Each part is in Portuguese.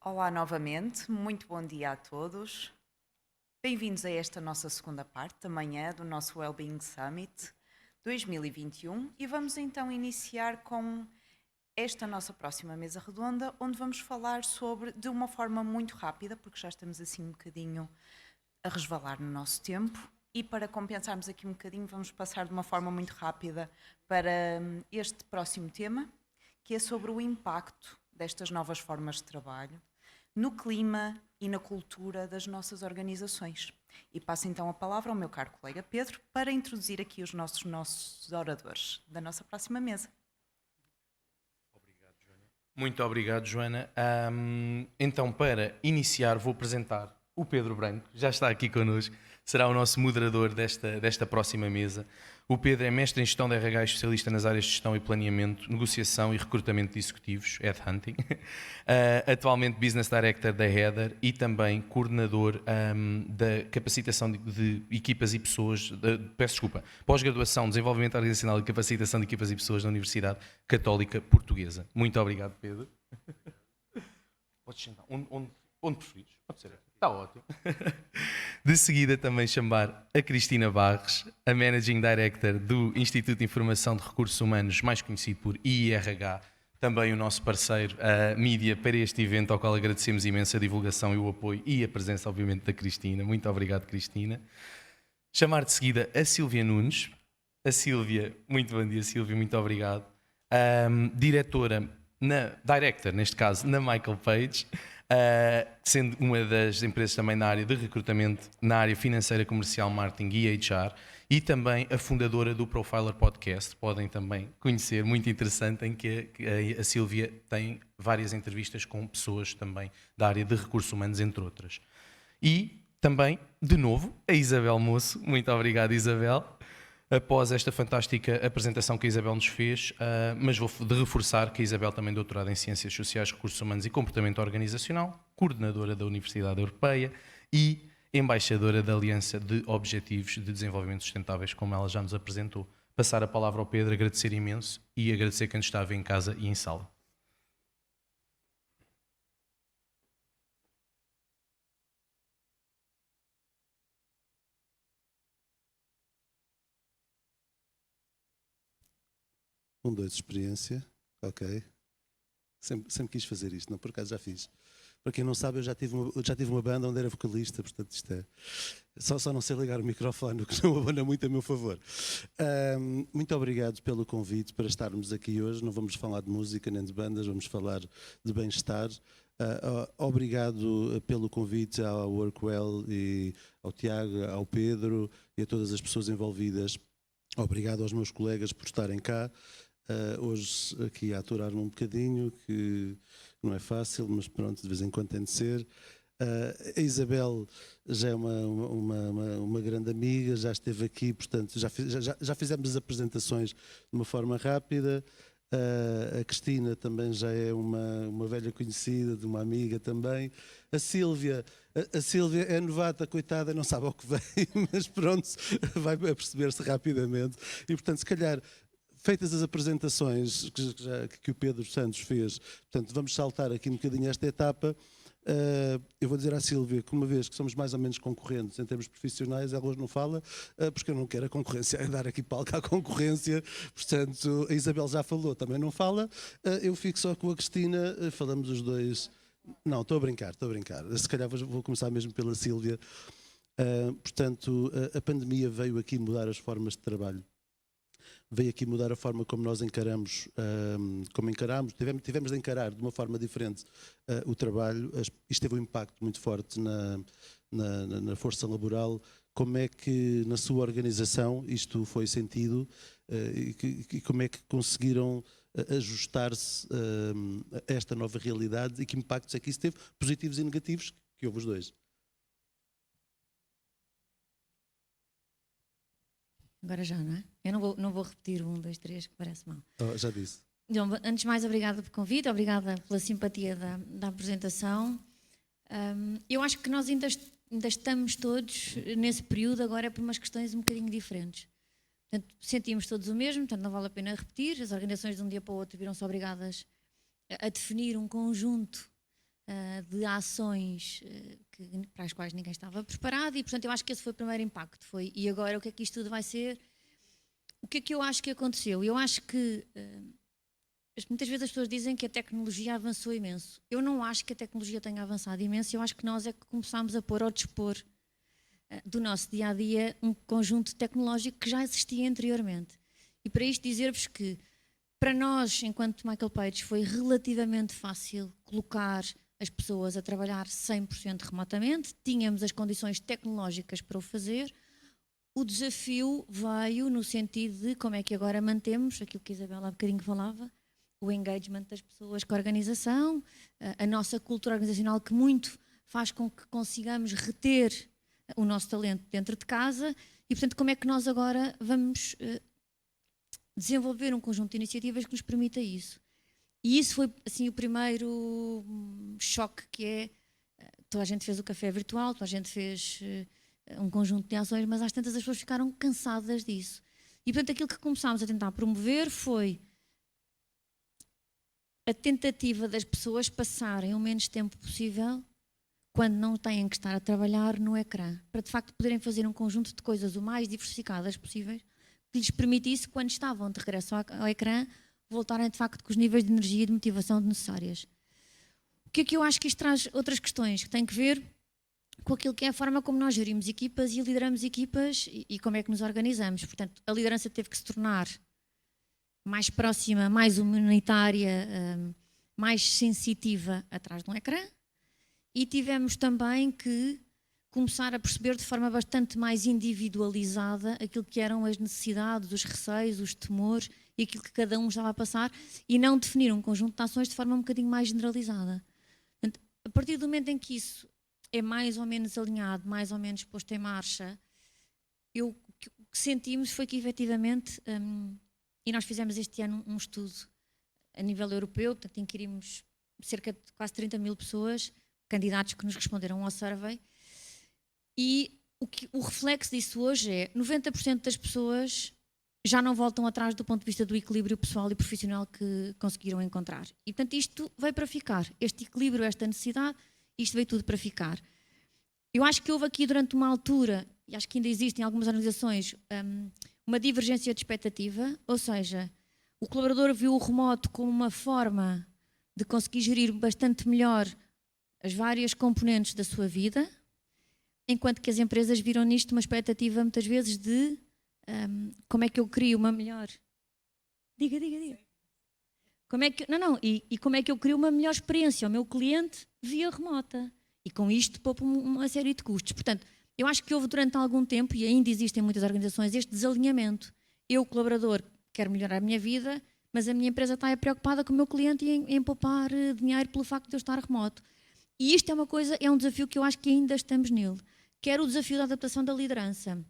Olá novamente, muito bom dia a todos. Bem-vindos a esta nossa segunda parte da manhã do nosso Wellbeing Summit 2021 e vamos então iniciar com esta nossa próxima mesa redonda, onde vamos falar sobre, de uma forma muito rápida, porque já estamos assim um bocadinho a resvalar no nosso tempo, e para compensarmos aqui um bocadinho vamos passar de uma forma muito rápida para este próximo tema, que é sobre o impacto destas novas formas de trabalho no clima e na cultura das nossas organizações. E passo então a palavra ao meu caro colega Pedro para introduzir aqui os nossos oradores da nossa próxima mesa. Muito obrigado, Joana. Então, para iniciar, vou apresentar o Pedro Branco, já está aqui connosco, será o nosso moderador desta próxima mesa. O Pedro é mestre em gestão de RH e especialista nas áreas de gestão e planeamento, negociação e recrutamento de executivos, headhunting. Atualmente Business Director da Heather e também coordenador da capacitação de equipas e pessoas, pós-graduação, desenvolvimento organizacional e capacitação de equipas e pessoas na Universidade Católica Portuguesa. Muito obrigado, Pedro. Podes sentar onde preferires. Pode ser aqui. Está ótimo. De seguida também chamar a Cristina Barros, a Managing Director do Instituto de Informação de Recursos Humanos, mais conhecido por IRH, também o nosso parceiro, a mídia, para este evento, ao qual agradecemos imenso a divulgação e o apoio e a presença, obviamente, da Cristina. Muito obrigado, Cristina. Chamar de seguida a Sílvia Nunes. A Sílvia, muito bom dia, Sílvia, muito obrigado. Director, neste caso, na Michael Page, sendo uma das empresas também na área de recrutamento, na área financeira, comercial, marketing e HR, e também a fundadora do Profiler Podcast, podem também conhecer, muito interessante, em que a Sílvia tem várias entrevistas com pessoas também da área de recursos humanos, entre outras. E também, de novo, a Isabel Moço. Muito obrigado, Isabel. Após esta fantástica apresentação que a Isabel nos fez, mas vou reforçar que a Isabel também é doutorada em Ciências Sociais, Recursos Humanos e Comportamento Organizacional, coordenadora da Universidade Europeia e embaixadora da Aliança de Objetivos de Desenvolvimento Sustentáveis, como ela já nos apresentou. Passar a palavra ao Pedro, agradecer imenso e agradecer quem nos está a ver em casa e em sala. Dois, experiência, ok. Sempre quis fazer isto, não, por acaso já fiz. Para quem não sabe, eu já tive uma banda onde era vocalista, portanto isto é... Só não sei ligar o microfone, o que não abona muito a meu favor. Muito obrigado pelo convite para estarmos aqui hoje. Não vamos falar de música nem de bandas, vamos falar de bem-estar. Obrigado pelo convite ao Workwell e ao Tiago, ao Pedro e a todas as pessoas envolvidas. Obrigado aos meus colegas por estarem cá. Hoje aqui a aturar-me um bocadinho, que não é fácil, mas pronto, de vez em quando tem de ser. A Isabel já é uma grande amiga, já esteve aqui, portanto já fizemos as apresentações de uma forma rápida. A Cristina também já é uma velha conhecida, de uma amiga também. A Sílvia é novata, coitada, não sabe ao que vem, mas pronto, vai perceber-se rapidamente. E portanto, se calhar, feitas as apresentações que o Pedro Santos fez, portanto, vamos saltar aqui um bocadinho esta etapa. Eu vou dizer à Sílvia que, uma vez que somos mais ou menos concorrentes em termos profissionais, ela hoje não fala, porque eu não quero a concorrência, é dar aqui palco à concorrência. Portanto, a Isabel já falou, também não fala. Eu fico só com a Cristina, falamos os dois. Não, estou a brincar. Se calhar vou começar mesmo pela Sílvia. Portanto, a pandemia veio aqui mudar as formas de trabalho. Veio aqui mudar a forma como nós encaramos, tivemos de encarar de uma forma diferente o trabalho. Isto teve um impacto muito forte na força laboral. Como é que na sua organização isto foi sentido e como é que conseguiram ajustar-se a esta nova realidade e que impactos é que isso teve, positivos e negativos, que houve os dois? Agora já, não é? Eu não vou repetir 1, 2, 3, que parece mal. Já disse. Então, antes de mais, obrigada pelo convite, obrigada pela simpatia da apresentação. Eu acho que nós ainda estamos todos nesse período agora por umas questões um bocadinho diferentes. Portanto, sentimos todos o mesmo, portanto não vale a pena repetir. As organizações de um dia para o outro viram-se obrigadas a definir um conjunto de ações para as quais ninguém estava preparado e, portanto, eu acho que esse foi o primeiro impacto. E agora o que é que isto tudo vai ser? O que é que eu acho que aconteceu? Eu acho que muitas vezes as pessoas dizem que a tecnologia avançou imenso. Eu não acho que a tecnologia tenha avançado imenso, eu acho que nós é que começámos a pôr ao dispor do nosso dia-a-dia um conjunto tecnológico que já existia anteriormente. E para isto dizer-vos que, para nós, enquanto Michael Page, foi relativamente fácil colocar as pessoas a trabalhar 100% remotamente, tínhamos as condições tecnológicas para o fazer. O desafio veio no sentido de como é que agora mantemos aquilo que a Isabela há bocadinho falava, o engagement das pessoas com a organização, a nossa cultura organizacional que muito faz com que consigamos reter o nosso talento dentro de casa e, portanto, como é que nós agora vamos desenvolver um conjunto de iniciativas que nos permita isso. E isso foi, assim, o primeiro choque, que é, toda a gente fez o café virtual, toda a gente fez um conjunto de ações, mas às tantas as pessoas ficaram cansadas disso. E, portanto, aquilo que começámos a tentar promover foi a tentativa das pessoas passarem o menos tempo possível quando não têm que estar a trabalhar no ecrã, para de facto poderem fazer um conjunto de coisas o mais diversificadas possíveis, que lhes permitisse, quando estavam de regresso ao ecrã, voltarem de facto com os níveis de energia e de motivação necessárias. O que é que eu acho que isto traz outras questões, que têm que ver com aquilo que é a forma como nós gerimos equipas e lideramos equipas e como é que nos organizamos. Portanto, a liderança teve que se tornar mais próxima, mais humanitária, mais sensitiva atrás de um ecrã. E tivemos também que começar a perceber de forma bastante mais individualizada aquilo que eram as necessidades, os receios, os temores e aquilo que cada um estava a passar e não definir um conjunto de ações de forma um bocadinho mais generalizada. Portanto, a partir do momento em que isso é mais ou menos alinhado, mais ou menos posto em marcha, o que sentimos foi que efetivamente, e nós fizemos este ano um estudo a nível europeu, portanto inquirimos cerca de quase 30 mil pessoas, candidatos que nos responderam ao survey, e o reflexo disso hoje é 90% das pessoas já não voltam atrás do ponto de vista do equilíbrio pessoal e profissional que conseguiram encontrar. E, portanto, isto veio para ficar. Este equilíbrio, esta necessidade, isto veio tudo para ficar. Eu acho que houve aqui durante uma altura, e acho que ainda existe em algumas organizações, uma divergência de expectativa, ou seja, o colaborador viu o remoto como uma forma de conseguir gerir bastante melhor as várias componentes da sua vida, enquanto que as empresas viram nisto uma expectativa muitas vezes de como é que eu crio uma melhor... Diga. Como é que... E como é que eu crio uma melhor experiência ao meu cliente via remota? E com isto poupo uma série de custos. Portanto, eu acho que houve durante algum tempo, e ainda existe em muitas organizações, este desalinhamento. Eu, colaborador, quero melhorar a minha vida, mas a minha empresa está preocupada com o meu cliente e em poupar dinheiro pelo facto de eu estar remoto. E isto é um desafio que eu acho que ainda estamos nele. Quero o desafio da adaptação da liderança.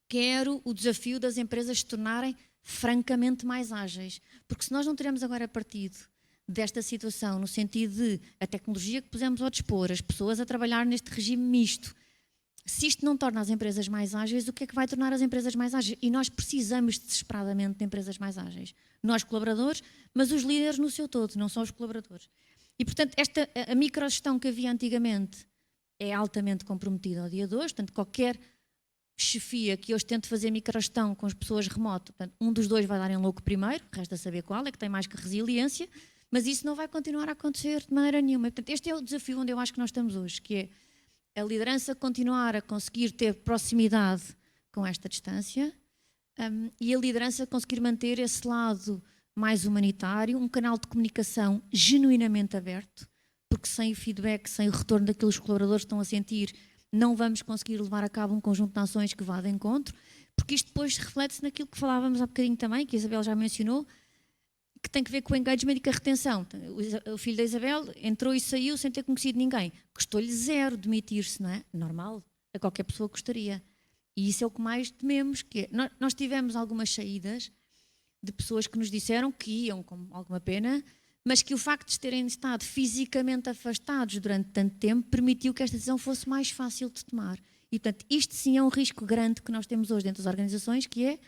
Quero o desafio das empresas se tornarem francamente mais ágeis. Porque se nós não teremos agora partido desta situação, no sentido de a tecnologia que pusemos ao dispor, as pessoas a trabalhar neste regime misto, se isto não torna as empresas mais ágeis, o que é que vai tornar as empresas mais ágeis? E nós precisamos desesperadamente de empresas mais ágeis. Nós, colaboradores, mas os líderes no seu todo, não só os colaboradores. E, portanto, a microgestão que havia antigamente é altamente comprometida ao dia de hoje. Portanto, qualquer chefia que hoje tente fazer microgestão com as pessoas remoto, portanto, um dos dois vai dar em louco primeiro, resta saber qual é que tem mais que resiliência, mas isso não vai continuar a acontecer de maneira nenhuma. E, portanto, este é o desafio onde eu acho que nós estamos hoje, que é a liderança continuar a conseguir ter proximidade com esta distância e a liderança conseguir manter esse lado mais humanitário, um canal de comunicação genuinamente aberto, porque sem o feedback, sem o retorno daquilo que os colaboradores estão a sentir, não vamos conseguir levar a cabo um conjunto de ações que vá de encontro, porque isto depois reflete-se naquilo que falávamos há bocadinho também, que a Isabel já mencionou, que tem que ver com o engagement e com a retenção. O filho da Isabel entrou e saiu sem ter conhecido ninguém. Custou-lhe zero demitir-se, não é? Normal, a qualquer pessoa gostaria. E isso é o que mais tememos, que é, nós tivemos algumas saídas de pessoas que nos disseram que iam com alguma pena, mas que o facto de terem estado fisicamente afastados durante tanto tempo permitiu que esta decisão fosse mais fácil de tomar. E, portanto, isto sim é um risco grande que nós temos hoje dentro das organizações, que é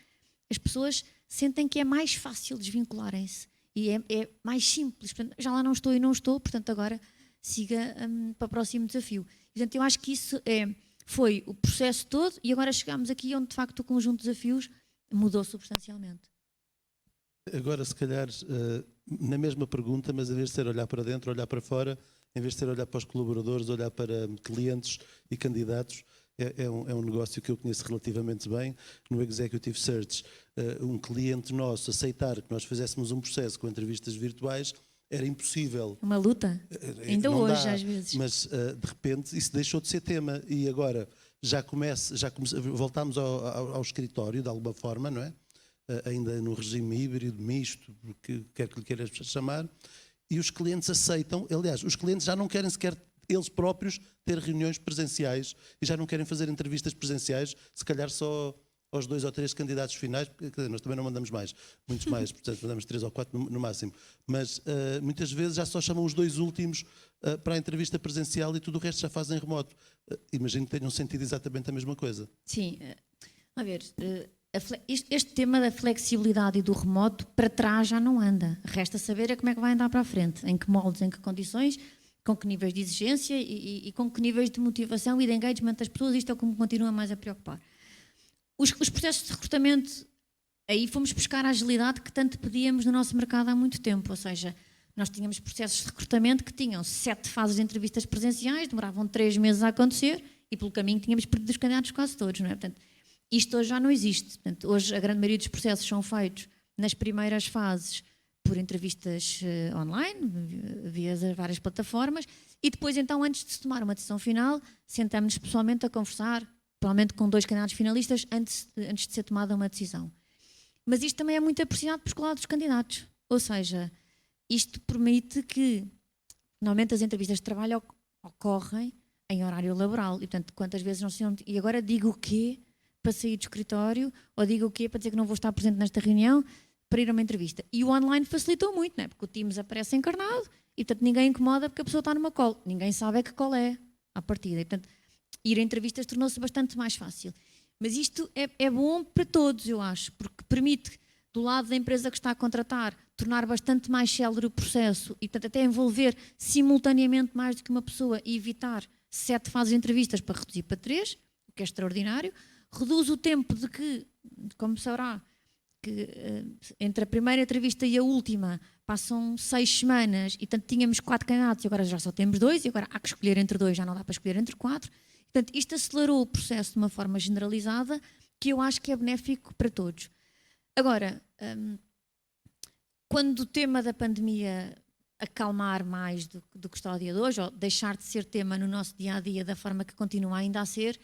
as pessoas sentem que é mais fácil desvincularem-se e é mais simples. Portanto, já lá não estou e não estou, portanto, agora siga para o próximo desafio. Portanto, eu acho que isso foi o processo todo e agora chegamos aqui onde de facto o conjunto de desafios mudou substancialmente. Agora, se calhar, na mesma pergunta, mas em vez de ser olhar para dentro, olhar para fora, em vez de ser olhar para os colaboradores, olhar para clientes e candidatos, é um negócio que eu conheço relativamente bem. No Executive Search, um cliente nosso aceitar que nós fizéssemos um processo com entrevistas virtuais era impossível. Uma luta, ainda Não hoje dá, às vezes. Mas de repente isso deixou de ser tema e agora voltámos ao escritório de alguma forma, não é? Ainda no regime híbrido, misto, quer que lhe queiras chamar, e os clientes aceitam. Aliás, os clientes já não querem sequer eles próprios ter reuniões presenciais e já não querem fazer entrevistas presenciais, se calhar só aos 2 ou 3 candidatos finais, porque nós também não mandamos muitos mais, portanto mandamos 3 ou 4 no máximo, mas muitas vezes já só chamam os 2 últimos para a entrevista presencial e tudo o resto já fazem remoto. Imagino que tenham sentido exatamente a mesma coisa. Sim, a ver, este tema da flexibilidade e do remoto para trás já não anda. Resta saber como é que vai andar para a frente, em que moldes, em que condições, com que níveis de exigência e com que níveis de motivação e de engagement das pessoas. Isto é o que me continua mais a preocupar. Os processos de recrutamento, aí fomos buscar a agilidade que tanto pedíamos no nosso mercado há muito tempo, ou seja, nós tínhamos processos de recrutamento que tinham 7 fases de entrevistas presenciais, demoravam 3 meses a acontecer e pelo caminho tínhamos perdido os candidatos quase todos, não é? Portanto, isto hoje já não existe. Portanto, hoje a grande maioria dos processos são feitos nas primeiras fases por entrevistas online, via as várias plataformas, e depois então, antes de se tomar uma decisão final, sentamos-nos pessoalmente a conversar, provavelmente com 2 candidatos finalistas, antes de ser tomada uma decisão. Mas isto também é muito apreciado por lado dos candidatos. Ou seja, isto permite que, normalmente as entrevistas de trabalho ocorrem em horário laboral. E, portanto, quantas vezes não se... E agora digo o quê para sair do escritório? Ou digo o quê para dizer que não vou estar presente nesta reunião? Para ir a uma entrevista. E o online facilitou muito, não é? Porque o Teams aparece encarnado e, portanto, ninguém incomoda porque a pessoa está numa call. Ninguém sabe é que call é à partida. E, portanto, ir a entrevistas tornou-se bastante mais fácil. Mas isto é bom para todos, eu acho, porque permite, do lado da empresa que está a contratar, tornar bastante mais célere o processo e, portanto, até envolver simultaneamente mais do que uma pessoa e evitar 7 fases de entrevistas para reduzir para 3, o que é extraordinário. Reduz o tempo de que, como saberá, que entre a primeira entrevista e a última passam 6 semanas e, portanto, tínhamos 4 candidatos e agora já só temos 2 e agora há que escolher entre 2, já não dá para escolher entre 4. Portanto, isto acelerou o processo de uma forma generalizada que eu acho que é benéfico para todos. Agora, quando o tema da pandemia acalmar mais do que está ao dia de hoje, ou deixar de ser tema no nosso dia-a-dia da forma que continua ainda a ser,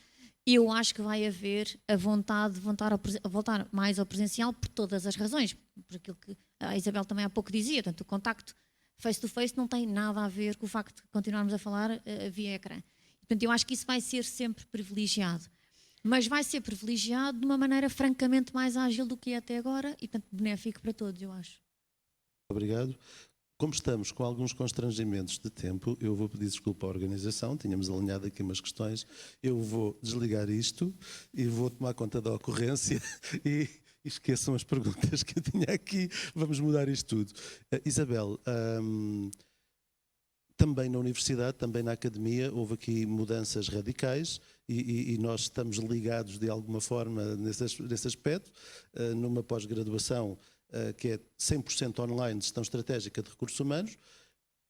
eu acho que vai haver a vontade de voltar mais ao presencial por todas as razões. Por aquilo que a Isabel também há pouco dizia, portanto, o contacto face-to-face não tem nada a ver com o facto de continuarmos a falar via ecrã. Portanto, eu acho que isso vai ser sempre privilegiado. Mas vai ser privilegiado de uma maneira francamente mais ágil do que é até agora e, portanto, benéfico para todos, eu acho. Obrigado. Como estamos com alguns constrangimentos de tempo, eu vou pedir desculpa à organização, tínhamos alinhado aqui umas questões, eu vou desligar isto e vou tomar conta da ocorrência e esqueçam as perguntas que eu tinha aqui, vamos mudar isto tudo. Isabel, também na universidade, também na academia, houve aqui mudanças radicais e nós estamos ligados de alguma forma nesse aspecto, numa pós-graduação que é 100% online de gestão estratégica de recursos humanos.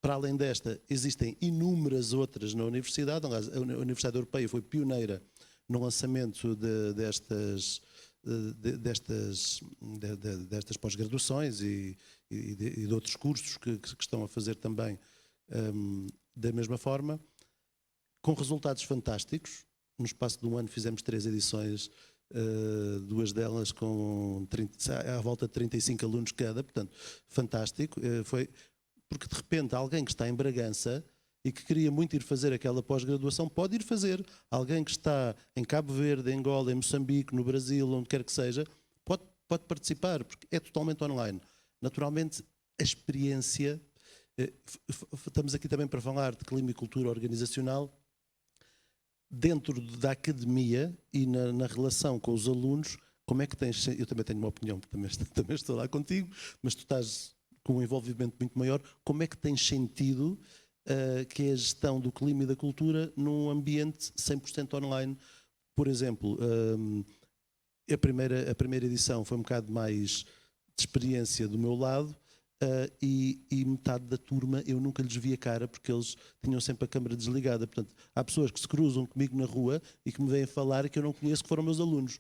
Para além desta, existem inúmeras outras na universidade. Aliás, a Universidade Europeia foi pioneira no lançamento destas pós-graduações e de outros cursos que estão a fazer também da mesma forma, com resultados fantásticos. No espaço de um ano fizemos 3 edições, 2 delas com à volta de 35 alunos cada, portanto, fantástico. Foi porque de repente alguém que está em Bragança e que queria muito ir fazer aquela pós-graduação pode ir fazer. Alguém que está em Cabo Verde, em Angola, em Moçambique, no Brasil, onde quer que seja, pode participar, porque é totalmente online. Naturalmente, a experiência... Estamos aqui também para falar de clima e cultura organizacional. Dentro da academia e na relação com os alunos, como é que tens... Eu também tenho uma opinião, porque também estou lá contigo, mas tu estás com um envolvimento muito maior. Como é que tens sentido que é a gestão do clima e da cultura num ambiente 100% online. Por exemplo, a primeira edição foi um bocado mais de experiência do meu lado, e metade da turma eu nunca lhes via cara porque eles tinham sempre a câmara desligada. Portanto, há pessoas que se cruzam comigo na rua e que me vêm falar e que eu não conheço, que foram meus alunos,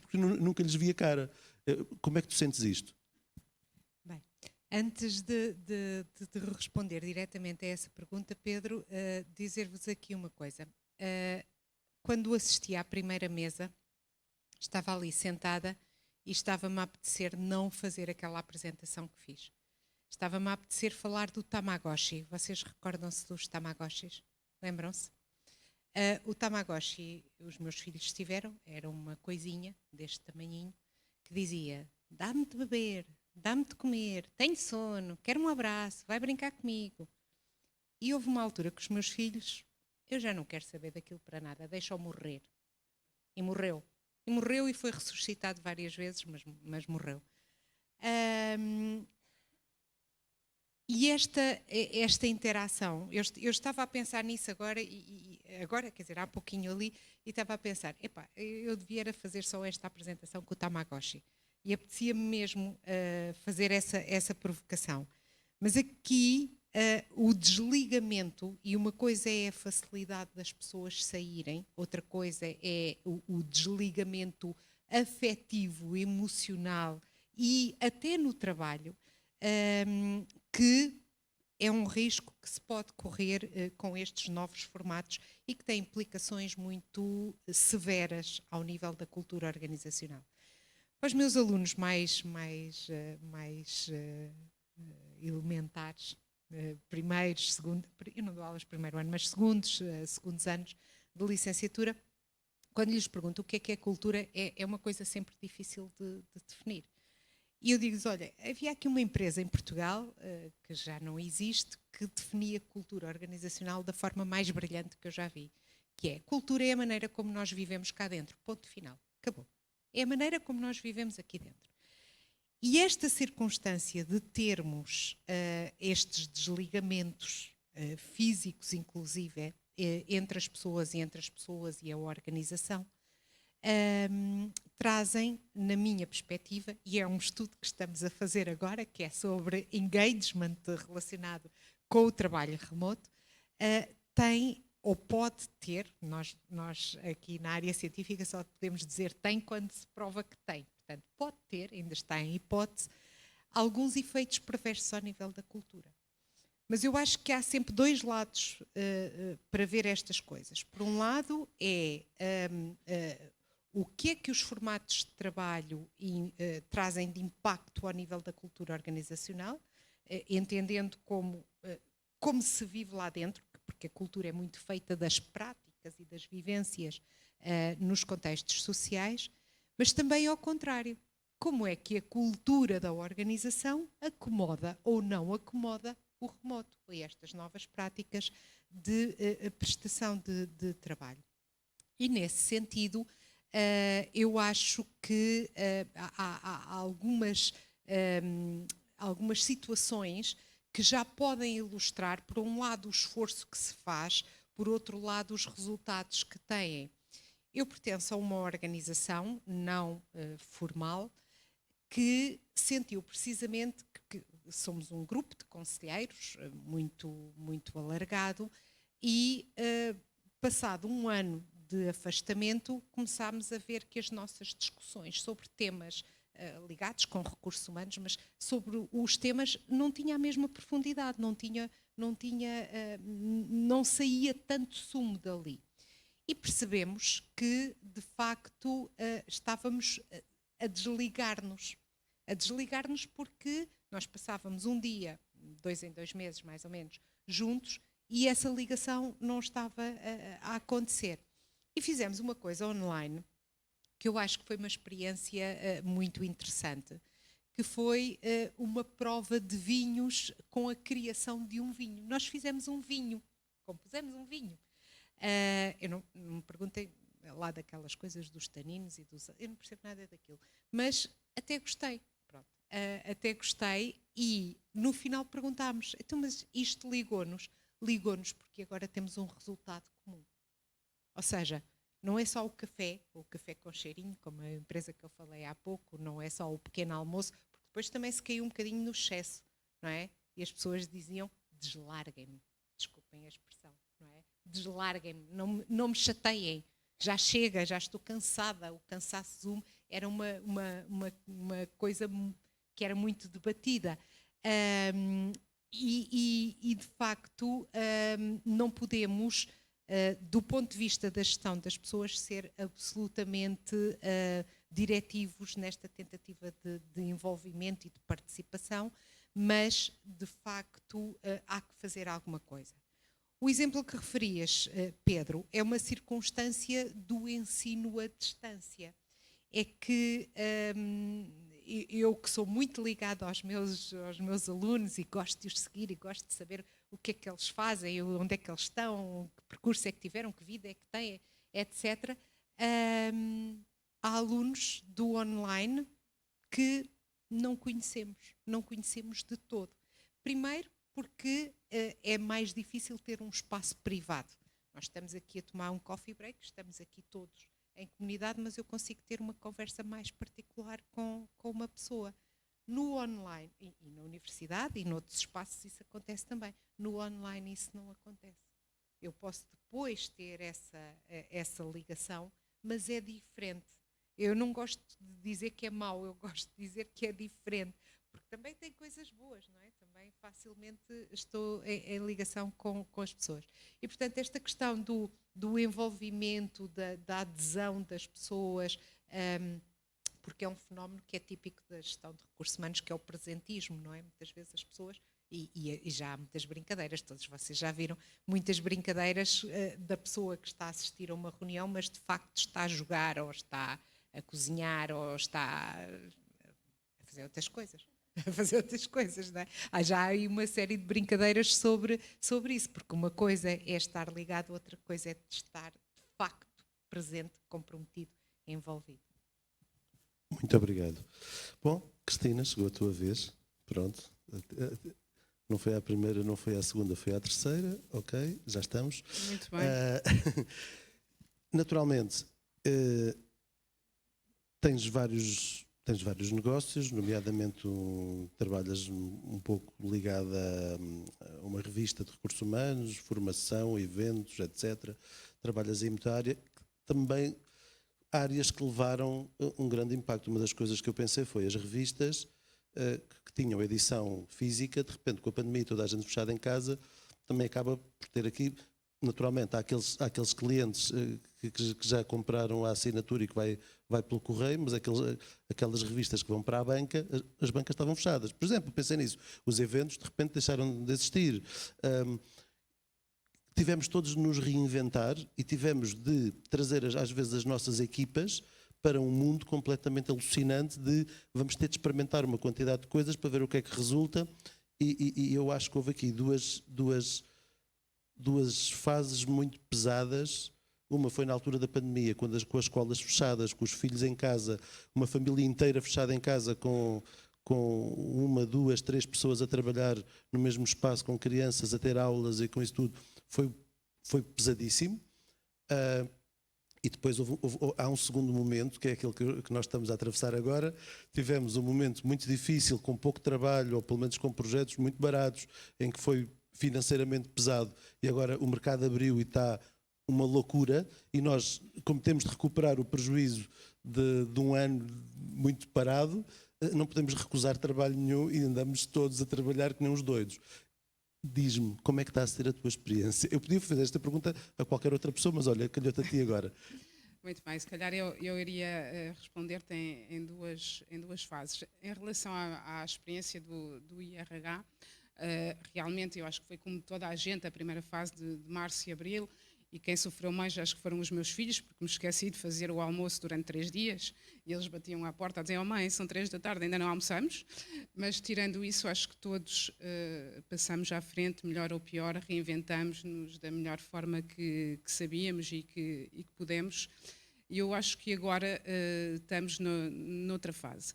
porque nunca lhes via cara. Como é que tu sentes isto? Bem, antes de responder diretamente a essa pergunta, Pedro, dizer-vos aqui uma coisa. Quando assisti à primeira mesa, estava ali sentada e estava-me a apetecer não fazer aquela apresentação que fiz. Estava-me a apetecer falar do Tamagotchi. Vocês recordam-se dos Tamagotchis? Lembram-se? O Tamagotchi, os meus filhos tiveram, era uma coisinha deste tamanhinho, que dizia: dá-me de beber, dá-me de comer, tenho sono, quero um abraço, vai brincar comigo. E houve uma altura que os meus filhos, eu já não quero saber daquilo para nada, deixa-o morrer. E morreu. E morreu e foi ressuscitado várias vezes, mas morreu. E esta interação, eu estava a pensar nisso agora, agora, quer dizer, há pouquinho ali, e estava a pensar, epá, eu devia era fazer só esta apresentação com o Tamagotchi. E apetecia-me mesmo fazer essa provocação. Mas aqui o desligamento, e uma coisa é a facilidade das pessoas saírem, outra coisa é o desligamento afetivo, emocional e até no trabalho, que é um risco que se pode correr com estes novos formatos e que tem implicações muito severas ao nível da cultura organizacional. Para os meus alunos mais elementares, primeiros, segundos, eu não dou aulas primeiro ano, mas segundos anos de licenciatura, quando lhes pergunto o que é cultura, é uma coisa sempre difícil de definir. E eu digo-lhes, olha, havia aqui uma empresa em Portugal, que já não existe, que definia cultura organizacional da forma mais brilhante que eu já vi, que é: cultura é a maneira como nós vivemos cá dentro, ponto final, acabou. É a maneira como nós vivemos aqui dentro. E esta circunstância de termos estes desligamentos físicos, inclusive, entre as pessoas e a organização, trazem, na minha perspectiva, e é um estudo que estamos a fazer agora, que é sobre engagement relacionado com o trabalho remoto, tem ou pode ter, nós aqui na área científica só podemos dizer tem quando se prova que tem, portanto pode ter, ainda está em hipótese, alguns efeitos perversos ao nível da cultura. Mas eu acho que há sempre dois lados para ver estas coisas. Por um lado o que é que os formatos de trabalho trazem de impacto ao nível da cultura organizacional, entendendo como se vive lá dentro, porque a cultura é muito feita das práticas e das vivências nos contextos sociais, mas também ao contrário. Como é que a cultura da organização acomoda ou não acomoda o remoto e estas novas práticas de prestação de trabalho. E nesse sentido, eu acho que há algumas situações que já podem ilustrar, por um lado, o esforço que se faz, por outro lado, os resultados que têm. Eu pertenço a uma organização não formal que sentiu precisamente que somos um grupo de conselheiros muito alargado e, passado um ano de afastamento, começámos a ver que as nossas discussões sobre temas ligados com recursos humanos, mas sobre os temas não tinha a mesma profundidade, não saía tanto sumo dali. E percebemos que, de facto, estávamos a desligar-nos porque nós passávamos um dia, 2 em 2 meses mais ou menos, juntos, e essa ligação não estava a acontecer. E fizemos uma coisa online que eu acho que foi uma experiência muito interessante, que foi uma prova de vinhos com a criação de um vinho. Nós fizemos um vinho, compusemos um vinho. Eu não me perguntei lá daquelas coisas dos taninos e eu não percebo nada daquilo, mas até gostei. Pronto. Até gostei e no final perguntámos, então, mas isto ligou-nos? ligou-nos porque agora temos um resultado comum. Ou seja, não é só o café com cheirinho, como a empresa que eu falei há pouco, não é só o pequeno almoço, porque depois também se caiu um bocadinho no excesso, não é? E as pessoas diziam, deslarguem-me, desculpem a expressão, não é? Deslarguem-me, não me chateiem, já chega, já estou cansada. O cansaço Zoom era uma coisa que era muito debatida. E de facto, não podemos, do ponto de vista da gestão das pessoas, ser absolutamente diretivos nesta tentativa de envolvimento e de participação, mas de facto há que fazer alguma coisa. O exemplo que referias, Pedro, é uma circunstância do ensino à distância. É que eu, que sou muito ligada aos meus alunos e gosto de os seguir e gosto de saber o que é que eles fazem, onde é que eles estão, que percurso é que tiveram, que vida é que têm, etc. Há alunos do online que não conhecemos de todo. Primeiro, porque é mais difícil ter um espaço privado. Nós estamos aqui a tomar um coffee break, estamos aqui todos em comunidade, mas eu consigo ter uma conversa mais particular com uma pessoa. No online, e na universidade e noutros espaços isso acontece também. No online isso não acontece. Eu posso depois ter essa ligação, mas é diferente. Eu não gosto de dizer que é mau, eu gosto de dizer que é diferente, porque também tem coisas boas, não é? Também facilmente estou em ligação com as pessoas. E, portanto, esta questão do envolvimento, da adesão das pessoas, porque é um fenómeno que é típico da gestão de recursos humanos, que é o presentismo, não é? Muitas vezes as pessoas, e já há muitas brincadeiras, todos vocês já viram muitas brincadeiras da pessoa que está a assistir a uma reunião, mas de facto está a jogar, ou está a cozinhar, ou está a fazer outras coisas. Não é? Já há aí uma série de brincadeiras sobre isso, porque uma coisa é estar ligado, outra coisa é estar de facto presente, comprometido, envolvido. Muito obrigado. Bom, Cristina, chegou a tua vez. Pronto. Não foi à primeira, não foi à segunda, foi à terceira. Ok, já estamos. Muito bem. Naturalmente, tens vários negócios, nomeadamente trabalhas um pouco ligada a uma revista de recursos humanos, formação, eventos, etc. Trabalhas em muita área, também áreas que levaram um grande impacto. Uma das coisas que eu pensei foi as revistas que tinham edição física, de repente com a pandemia toda a gente fechada em casa, também acaba por ter aqui, naturalmente, há aqueles clientes que já compraram a assinatura e que vai pelo correio, mas aquelas revistas que vão para a banca, as bancas estavam fechadas. Por exemplo, pensei nisso, os eventos de repente deixaram de existir. Tivemos todos de nos reinventar e tivemos de trazer às vezes as nossas equipas para um mundo completamente alucinante de vamos ter de experimentar uma quantidade de coisas para ver o que é que resulta e eu acho que houve aqui duas fases muito pesadas. Uma foi na altura da pandemia, com as escolas fechadas, com os filhos em casa, uma família inteira fechada em casa com uma, duas, três pessoas a trabalhar no mesmo espaço com crianças, a ter aulas e com isso tudo. Foi pesadíssimo. E depois há um segundo momento, que é aquele que nós estamos a atravessar agora. Tivemos um momento muito difícil, com pouco trabalho, ou pelo menos com projetos muito baratos, em que foi financeiramente pesado, e agora o mercado abriu e está uma loucura, e nós, como temos de recuperar o prejuízo de um ano muito parado, não podemos recusar trabalho nenhum e andamos todos a trabalhar que nem uns doidos. Diz-me, como é que está a ser a tua experiência? Eu podia fazer esta pergunta a qualquer outra pessoa, mas olha, calhou-te a ti agora. Muito bem, se calhar eu iria responder-te em duas fases. Em relação à experiência do IRH, realmente eu acho que foi como toda a gente, a primeira fase de março e abril, e quem sofreu mais acho que foram os meus filhos, porque me esqueci de fazer o almoço durante 3 dias e eles batiam à porta a dizer: "Oh mãe, são 3 da tarde, ainda não almoçamos", mas tirando isso acho que todos passamos à frente, melhor ou pior, reinventamos-nos da melhor forma que sabíamos e que pudemos, e eu acho que agora estamos noutra fase.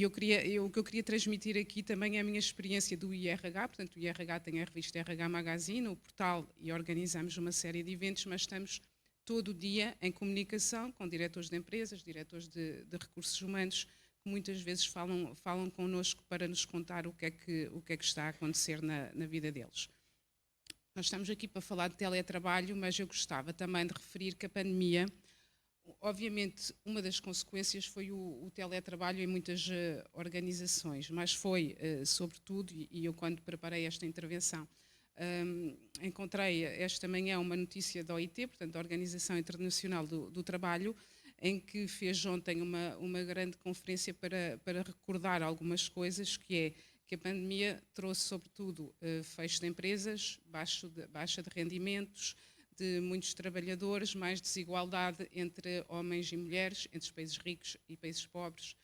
o que eu queria transmitir aqui também é a minha experiência do IRH, portanto o IRH tem a revista RH Magazine, o portal, e organizamos uma série de eventos, mas estamos todo o dia em comunicação com diretores de empresas, diretores de recursos humanos, que muitas vezes falam connosco para nos contar o que é que está a acontecer na vida deles. Nós estamos aqui para falar de teletrabalho, mas eu gostava também de referir que a pandemia, obviamente, uma das consequências foi o teletrabalho em muitas organizações, mas foi, sobretudo, e eu quando preparei esta intervenção, encontrei esta manhã uma notícia da OIT, portanto, da Organização Internacional do Trabalho, em que fez ontem uma grande conferência para recordar algumas coisas, que a pandemia trouxe, sobretudo, fecho de empresas, baixa de rendimentos, de muitos trabalhadores, mais desigualdade entre homens e mulheres, entre os países ricos e países pobres,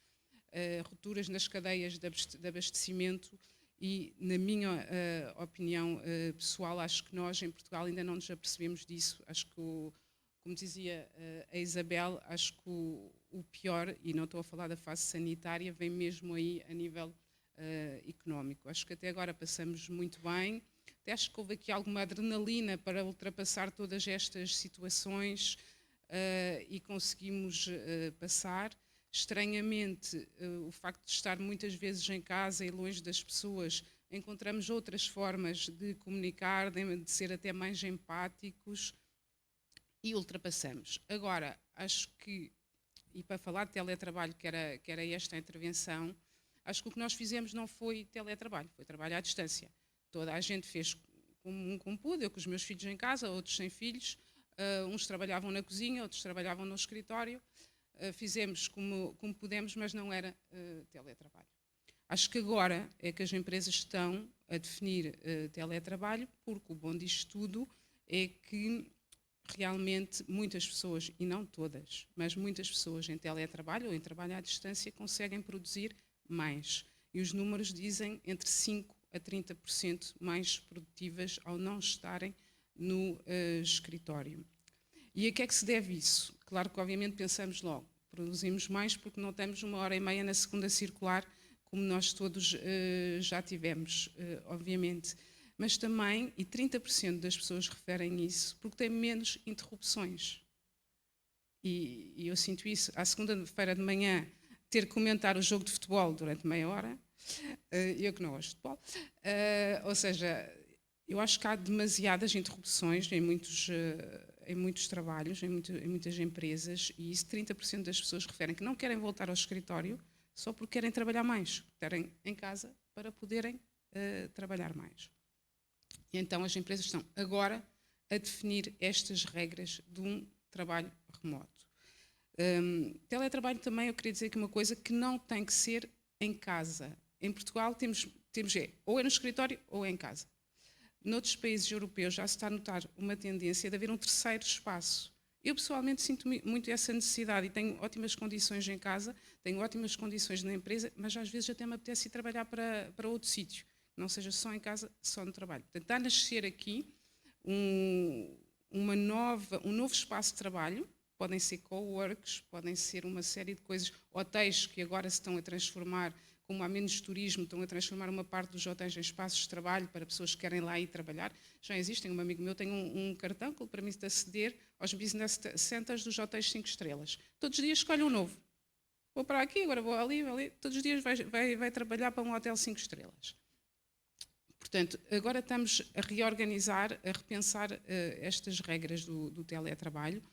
rupturas nas cadeias de abastecimento e, na minha opinião pessoal, acho que nós em Portugal ainda não nos apercebemos disso. Acho que, como dizia a Isabel, acho que o pior, e não estou a falar da fase sanitária, vem mesmo aí a nível económico. Acho que até agora passamos muito bem. Até acho que houve aqui alguma adrenalina para ultrapassar todas estas situações e conseguimos passar. Estranhamente, o facto de estar muitas vezes em casa e longe das pessoas, encontramos outras formas de comunicar, de ser até mais empáticos e ultrapassamos. Agora, acho que, e para falar de teletrabalho, que era esta a intervenção, acho que o que nós fizemos não foi teletrabalho, foi trabalho à distância. Toda a gente fez como pôde, eu com os meus filhos em casa, outros sem filhos, uns trabalhavam na cozinha, outros trabalhavam no escritório, fizemos como pudemos, mas não era teletrabalho. Acho que agora é que as empresas estão a definir teletrabalho, porque o bom disto tudo é que realmente muitas pessoas, e não todas, mas muitas pessoas em teletrabalho ou em trabalho à distância conseguem produzir mais. E os números dizem entre 5% a 30% mais produtivas ao não estarem no escritório. E a que é que se deve isso? Claro que obviamente pensamos logo, produzimos mais porque não temos 1h30 na segunda circular, como nós todos já tivemos, obviamente. Mas também, e 30% das pessoas referem isso, porque têm menos interrupções. E eu sinto isso. À segunda-feira de manhã, ter que comentar o jogo de futebol durante meia hora, eu que não gosto de futebol, ou seja, eu acho que há demasiadas interrupções em muitos trabalhos, em muitas empresas, e isso 30% das pessoas referem que não querem voltar ao escritório só porque querem trabalhar mais, querem em casa para poderem trabalhar mais. E então as empresas estão agora a definir estas regras de um trabalho remoto. Teletrabalho também, eu queria dizer aqui uma coisa, que não tem que ser em casa. Em Portugal temos ou é no escritório ou é em casa. Noutros países europeus já se está a notar uma tendência de haver um terceiro espaço. Eu pessoalmente sinto muito essa necessidade e tenho ótimas condições em casa, tenho ótimas condições na empresa, mas às vezes até me apetece ir trabalhar para outro sítio, não seja só em casa, só no trabalho. Portanto, está a nascer aqui um novo espaço de trabalho. Podem ser coworks, podem ser uma série de coisas, hotéis que agora se estão a transformar, como há menos turismo, estão a transformar uma parte dos hotéis em espaços de trabalho para pessoas que querem lá ir trabalhar. Já existem, um amigo meu tem um cartão que lhe permite aceder aos business centers dos hotéis 5 estrelas. Todos os dias escolhe um novo. Vou para aqui, agora vou ali. Todos os dias vai trabalhar para um hotel 5 estrelas. Portanto, agora estamos a reorganizar, a repensar estas regras do teletrabalho.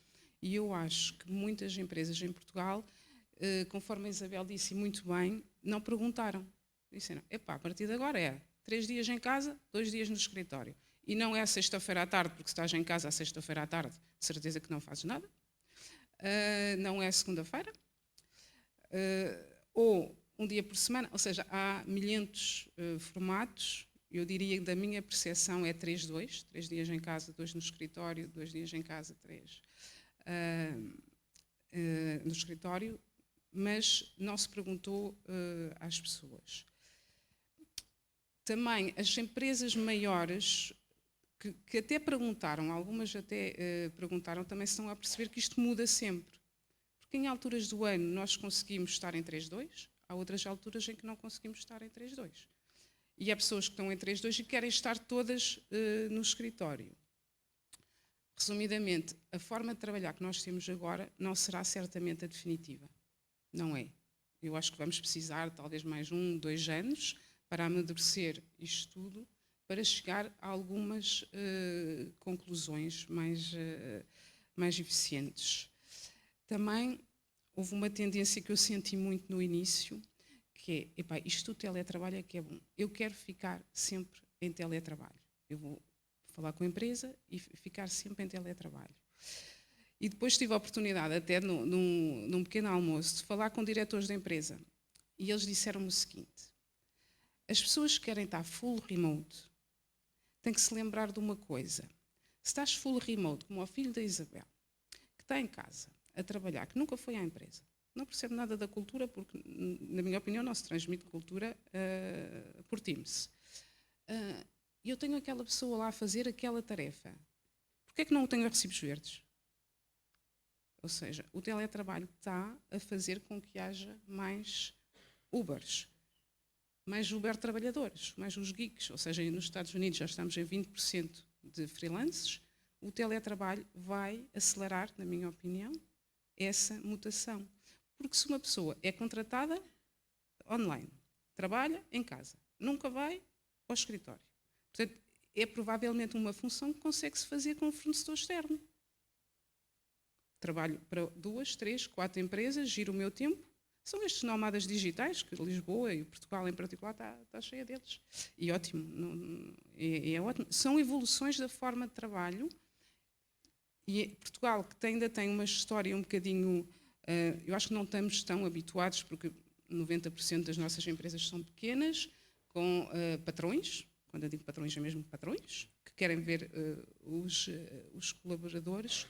E eu acho que muitas empresas em Portugal, conforme a Isabel disse muito bem, não perguntaram. Disseram, a partir de agora é 3 dias em casa, 2 dias no escritório. E não é sexta-feira à tarde, porque se estás em casa à sexta-feira à tarde, de certeza que não fazes nada. Não é segunda-feira. Ou um dia por semana, ou seja, há milhentos formatos. Eu diria que da minha percepção é 3-2, 3 dias em casa, 2 no escritório, 2 dias em casa, 3 no escritório, mas não se perguntou às pessoas. Também as empresas maiores, que até perguntaram, algumas até perguntaram, também se estão a perceber que isto muda sempre. Porque em alturas do ano nós conseguimos estar em 3-2, há outras alturas em que não conseguimos estar em 3-2. E há pessoas que estão em 3-2 e querem estar todas no escritório. Resumidamente, a forma de trabalhar que nós temos agora não será certamente a definitiva. Não é. Eu acho que vamos precisar talvez mais 1-2 anos para amadurecer isto tudo, para chegar a algumas conclusões mais eficientes. Também houve uma tendência que eu senti muito no início, que é, epá, isto do teletrabalho é que é bom. Eu quero ficar sempre em teletrabalho. Eu vou falar com a empresa e ficar sempre em teletrabalho. E depois tive a oportunidade, até num pequeno almoço, de falar com diretores da empresa. E eles disseram-me o seguinte: as pessoas que querem estar full remote têm que se lembrar de uma coisa. Se estás full remote, como o filho da Isabel, que está em casa a trabalhar, que nunca foi à empresa, não percebe nada da cultura, porque, na minha opinião, não se transmite cultura por Teams. E eu tenho aquela pessoa lá a fazer aquela tarefa. Porquê é que não tenho recibos verdes? Ou seja, o teletrabalho está a fazer com que haja mais Ubers, mais Uber trabalhadores, mais os geeks. Ou seja, nos Estados Unidos já estamos em 20% de freelances. O teletrabalho vai acelerar, na minha opinião, essa mutação. Porque se uma pessoa é contratada online, trabalha em casa, nunca vai ao escritório. Portanto, é provavelmente uma função que consegue-se fazer com um fornecedor externo. Trabalho para 2, 3, 4 empresas, giro o meu tempo. São estes nómadas digitais, que Lisboa e Portugal em particular está cheia deles. E ótimo, é ótimo. São evoluções da forma de trabalho. E Portugal, que ainda tem uma história um bocadinho... eu acho que não estamos tão habituados, porque 90% das nossas empresas são pequenas, com patrões. Quando eu digo patrões, é mesmo patrões, que querem ver os colaboradores.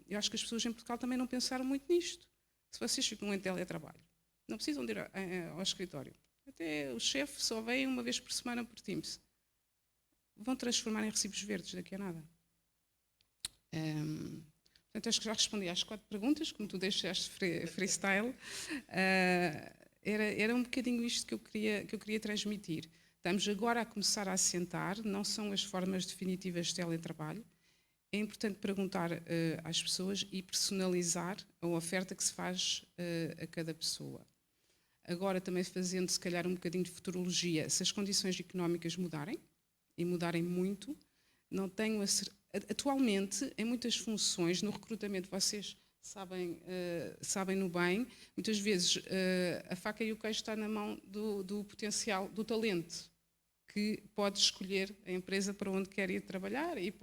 Eu acho que as pessoas em Portugal também não pensaram muito nisto. Se vocês ficam em teletrabalho, não precisam de ir ao escritório. Até o chefe só vem uma vez por semana por Teams. Vão transformar em recibos verdes daqui a nada. Portanto, acho que já respondi às 4 perguntas, como tu deixaste freestyle. Era um bocadinho isto que eu queria transmitir. Estamos agora a começar a assentar, não são as formas definitivas de teletrabalho. É importante perguntar às pessoas e personalizar a oferta que se faz a cada pessoa. Agora também fazendo se calhar um bocadinho de futurologia, se as condições económicas mudarem, e mudarem muito, não tenho atualmente em muitas funções, no recrutamento vocês sabem no bem, muitas vezes a faca e o queijo está na mão do potencial, do talento, que pode escolher a empresa para onde quer ir trabalhar e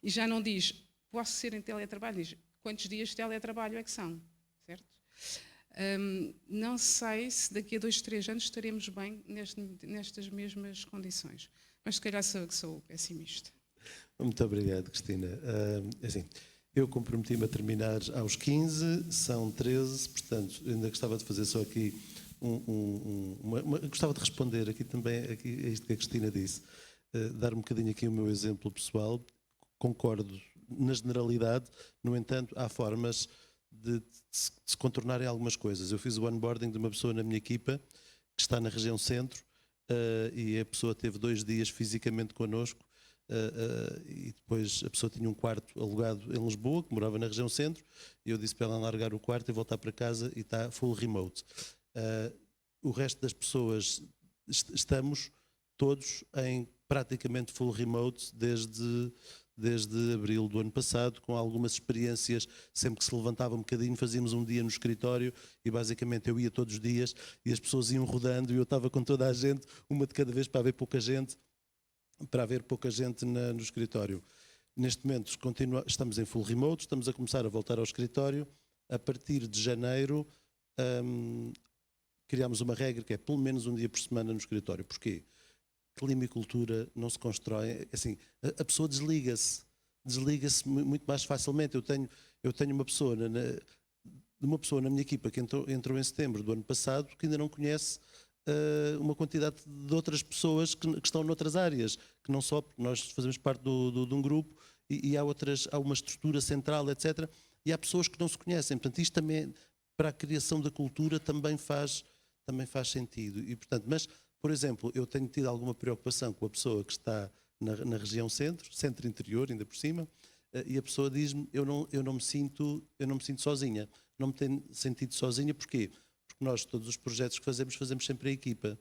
já não diz, posso ser em teletrabalho, diz quantos dias de teletrabalho é que são, certo? Não sei se daqui a 2, 3 anos estaremos bem nestas mesmas condições, mas se calhar sou pessimista. Muito obrigado, Cristina. Assim, eu comprometi-me a terminar aos 15, são 13, portanto, ainda gostava de fazer só aqui gostava de responder aqui também a isto que a Cristina disse, dar um bocadinho aqui o meu exemplo pessoal. Concordo na generalidade, no entanto, há formas de se contornarem algumas coisas. Eu fiz o onboarding de uma pessoa na minha equipa que está na região centro e a pessoa teve 2 dias fisicamente connosco e depois a pessoa tinha um quarto alugado em Lisboa, que morava na região centro, e eu disse para ela largar o quarto e voltar para casa, e está full remote. O resto das pessoas estamos todos em praticamente full remote desde abril do ano passado, com algumas experiências. Sempre que se levantava um bocadinho, fazíamos um dia no escritório e basicamente eu ia todos os dias e as pessoas iam rodando e eu estava com toda a gente, uma de cada vez, para haver pouca gente no escritório. Neste momento estamos em full remote, estamos a começar a voltar ao escritório. A partir de janeiro criámos uma regra que é pelo menos um dia por semana no escritório. Porquê? Clima e cultura não se constrói, assim, a pessoa desliga-se muito mais facilmente. Eu tenho uma pessoa na minha equipa que entrou em setembro do ano passado, que ainda não conhece uma quantidade de outras pessoas que estão noutras áreas, que não só, porque nós fazemos parte de um grupo e há uma estrutura central, etc. E há pessoas que não se conhecem. Portanto, isto também, para a criação da cultura, também faz também faz sentido. E, portanto, mas, por exemplo, eu tenho tido alguma preocupação com a pessoa que está na região centro-interior, ainda por cima, e a pessoa diz-me, eu não me sinto sozinha. Não me tenho sentido sozinha, porquê? Porque nós, todos os projetos que fazemos sempre em equipa.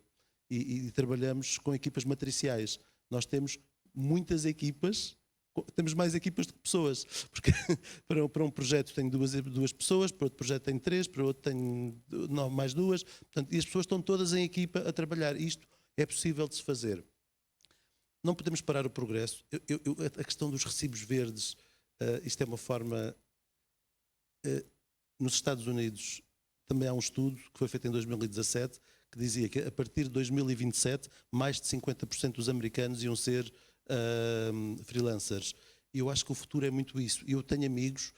E trabalhamos com equipas matriciais. Nós temos muitas equipas, temos mais equipas do que pessoas, porque para um projeto tenho duas pessoas, para outro projeto tenho 3, para outro tenho mais 2, portanto, e as pessoas estão todas em equipa a trabalhar. Isto é possível de se fazer. Não podemos parar o progresso. A questão dos recibos verdes, isto é uma forma... nos Estados Unidos também há um estudo que foi feito em 2017 que dizia que a partir de 2027 mais de 50% dos americanos iam ser freelancers. E eu acho que o futuro é muito isso. E eu tenho amigos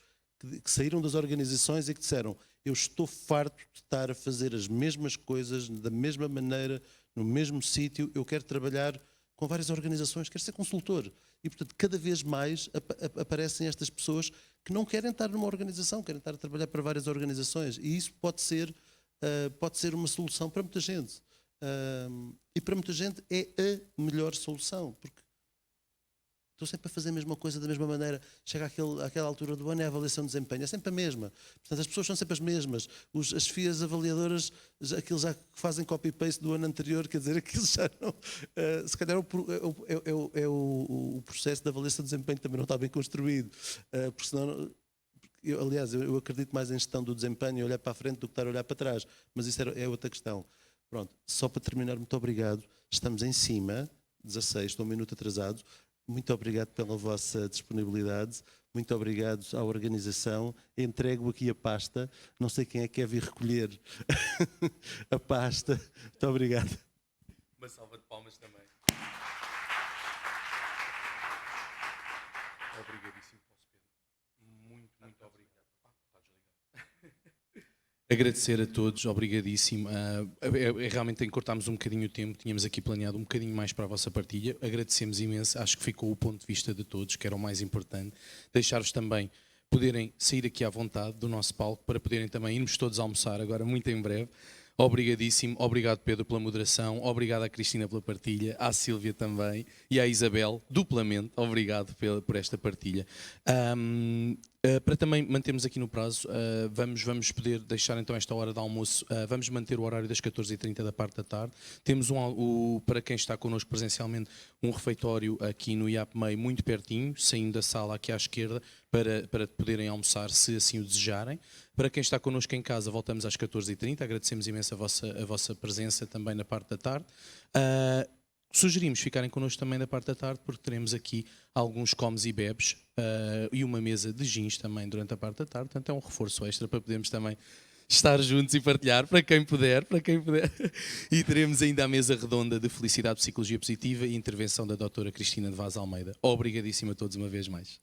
que saíram das organizações e que disseram: eu estou farto de estar a fazer as mesmas coisas, da mesma maneira, no mesmo sítio, eu quero trabalhar com várias organizações, quero ser consultor. E, portanto, cada vez mais aparecem estas pessoas que não querem estar numa organização, querem estar a trabalhar para várias organizações. E isso pode ser uma solução para muita gente. E para muita gente é a melhor solução, porque estou sempre a fazer a mesma coisa da mesma maneira. Chega àquela altura do ano, é a avaliação de desempenho, é sempre a mesma. Portanto, as pessoas são sempre as mesmas. As FIAs avaliadoras, aqueles já que fazem copy-paste do ano anterior, quer dizer, aquilo já não... se calhar o processo de avaliação de desempenho também não está bem construído. Porque senão... Aliás, eu acredito mais em gestão do desempenho, olhar para a frente do que estar a olhar para trás. Mas isso é outra questão. Pronto, só para terminar, muito obrigado. Estamos em cima, 16, estou um minuto atrasado. Muito obrigado pela vossa disponibilidade, muito obrigado à organização. Entrego aqui a pasta, não sei quem é que quer vir recolher a pasta. Muito obrigado. Uma salva de palmas também. Obrigadíssimo, Pedro. Muito obrigado. Está desligado. Agradecer a todos, obrigadíssimo. Realmente encurtámos um bocadinho o tempo, tínhamos aqui planeado um bocadinho mais para a vossa partilha. Agradecemos imenso, acho que ficou o ponto de vista de todos, que era o mais importante. Deixar-vos também poderem sair aqui à vontade do nosso palco, para poderem também irmos todos almoçar agora muito em breve. Obrigadíssimo, obrigado Pedro pela moderação, obrigado à Cristina pela partilha, à Sílvia também e à Isabel, duplamente, obrigado por esta partilha. Para também mantermos aqui no prazo, vamos poder deixar então esta hora de almoço, vamos manter o horário das 14h30 da parte da tarde. Temos para quem está connosco presencialmente, um refeitório aqui no IAPMEI muito pertinho, saindo da sala aqui à esquerda, para poderem almoçar se assim o desejarem. Para quem está connosco em casa, voltamos às 14h30, agradecemos imenso a vossa presença também na parte da tarde. Sugerimos ficarem connosco também na parte da tarde, porque teremos aqui alguns comes e bebes e uma mesa de gins também durante a parte da tarde, portanto é um reforço extra para podermos também estar juntos e partilhar, para quem puder. E teremos ainda a mesa redonda de Felicidade, Psicologia Positiva e intervenção da doutora Cristina de Vaz Almeida. Obrigadíssimo a todos uma vez mais.